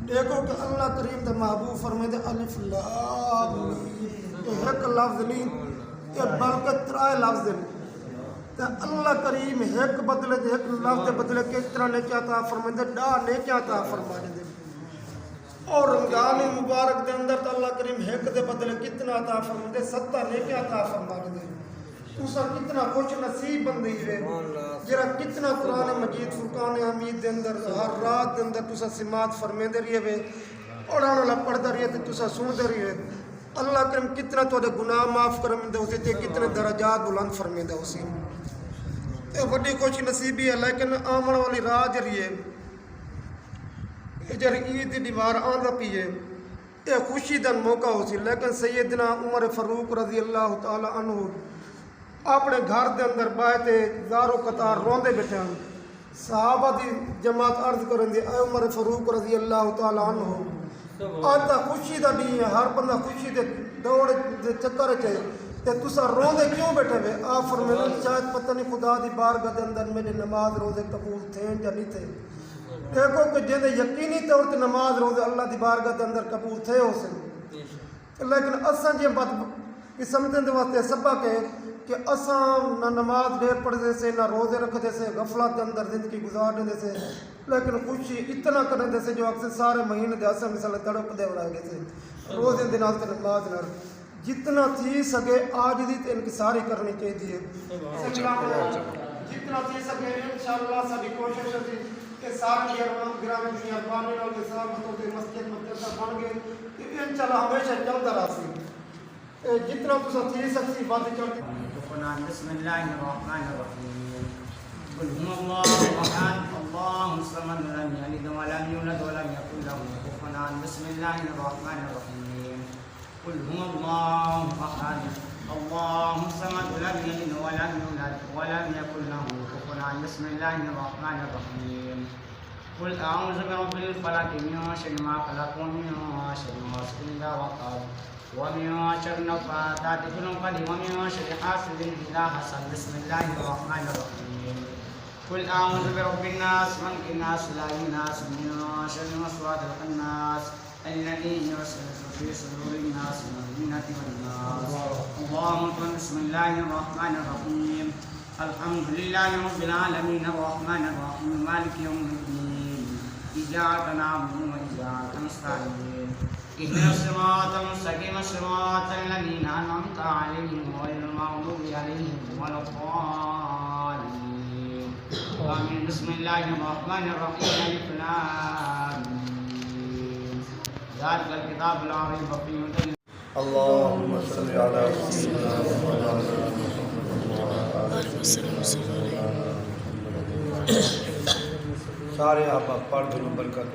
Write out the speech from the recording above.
دیکھو کہ اللہ کریم دے محبوب فرمائے الف لام میم، یہ ایک لفظ نہیں یہ بلکہ ترائے لفظ ہیں۔ تے اللہ کریم ایک بدلے دے ایک لفظ دے بدلے کس طرح نے کیا عطا فرمائے ڈا نے کیا عطا فرمائے دے، اور رمضان مبارک دے اندر تو اللہ کریم ایک دے بدلے کتنا عطا فرمائے دے 70 نے کیا عطا فرمائے دے۔ تسا کتنا خوش نصیب بندی ہے جرا کتنا قرآن مجید فرقان حمید دے اندر ہر رات دے اندر تسا سماعت فرمیندے رہیے وے اور آن اللہ پڑھتا رہیے تے تسا سندے رہیے۔ اللہ کریم کتنا تو دے گناہ معاف کرمیندے ہوسی تے کتنے درجات بلند فرمیندے ہوسی، اے وڈی خوش نصیبی ہے۔ لیکن آمن والی راہ جریے جر عید دی دیوار آندا پیے اے خوشی دا موقع ہوسی، لیکن سیدنا عمر فاروق رضی اللہ تعالی عنہ اپنے گھر دے اندر باہتے زارو قطار روندے بیٹھے ہیں۔ صحابہ دی جماعت عرض کریں دی اے عمر فاروق رضی اللہ تعالی عنہ آج تا خوشی دا دی ہے، ہر بندہ خوشی دے دوڑ دے چکر چاہے تے تسا روندے کیوں بیٹھے ہوئے؟ آپ فرمائیں شاید پتہ نہیں خدا دی بارگاہ دے اندر میرے نماز روزے قبول تھے یا نہیں تھے۔ دیکھو کہ جن یقینی طور تے نماز روزے اللہ دی بارگاہ دے اندر قبول تھے ہو سے، لیکن اساں جی بد قسمتیں دے واسطے سبق ہے کہ اساں نہ نماز دیر پڑھتے سے نہ روزے رکھتے سے، غفلت کے اندر زندگی گزار دے سے، لیکن خوشی اتنا کرتے سے جو اکثر سارے مہینے دے اساں مثال تڑپ دے بڑھائے گئے سے روزے دن آج کے نماز نہ جتنا تھی سکے آج دی تے انکساری کرنی چاہیے۔ جتنا تھی سکے انشاءاللہ سبھی کوشش ہوتی کہ سارے گرام دنیا پانے اور کے صحابتوں کے مسجد مدرسہ بن گئے کہ انشاءاللہ ہمیشہ چلتا رہا سی، جتنا تسا تھی سکتی بات چلتی۔ بسم اللہ الرحمن الرحیم قل هو اللہ احد اللہ الصمد لم یلد ولم یولد ولم یکن له کفوا احد۔ بسم اللہ الرحمن الرحیم قل هو اللہ احد اللہ الصمد لم یلد ولم یولد ولم یکن له کفوا احد۔ بسم اللہ الرحمن الرحیم قل اعوذ برب الفلق من شر ما خلق ومن شر غاسق اذا وقب ومن شر النفاثات في العقد ومن شر حاسد إذا حسد۔ بسم الله الرحمن الرحيم قل أعوذ برب الناس ملك الناس إله الناس من شر الوسواس الخناس الذي يوسوس في صدور الناس من الجنة والناس۔ اللهم صل بسم الله الرحمن الرحيم الحمد لله رب العالمين الرحمن الرحيم مالك يوم الدين إياك نعبد وإياك نستعين اهدنا الصراط المستقيم صراط الذين أنعمت عليهم غير المغضوب عليهم ولا الضالين آمين۔ بسم الله الرحمن الرحيم ألف لام ميم ذلك الكتاب لا ريب فيه هدى اللهم صل على سيدنا محمد۔ سارے آپ پڑھ دو برکت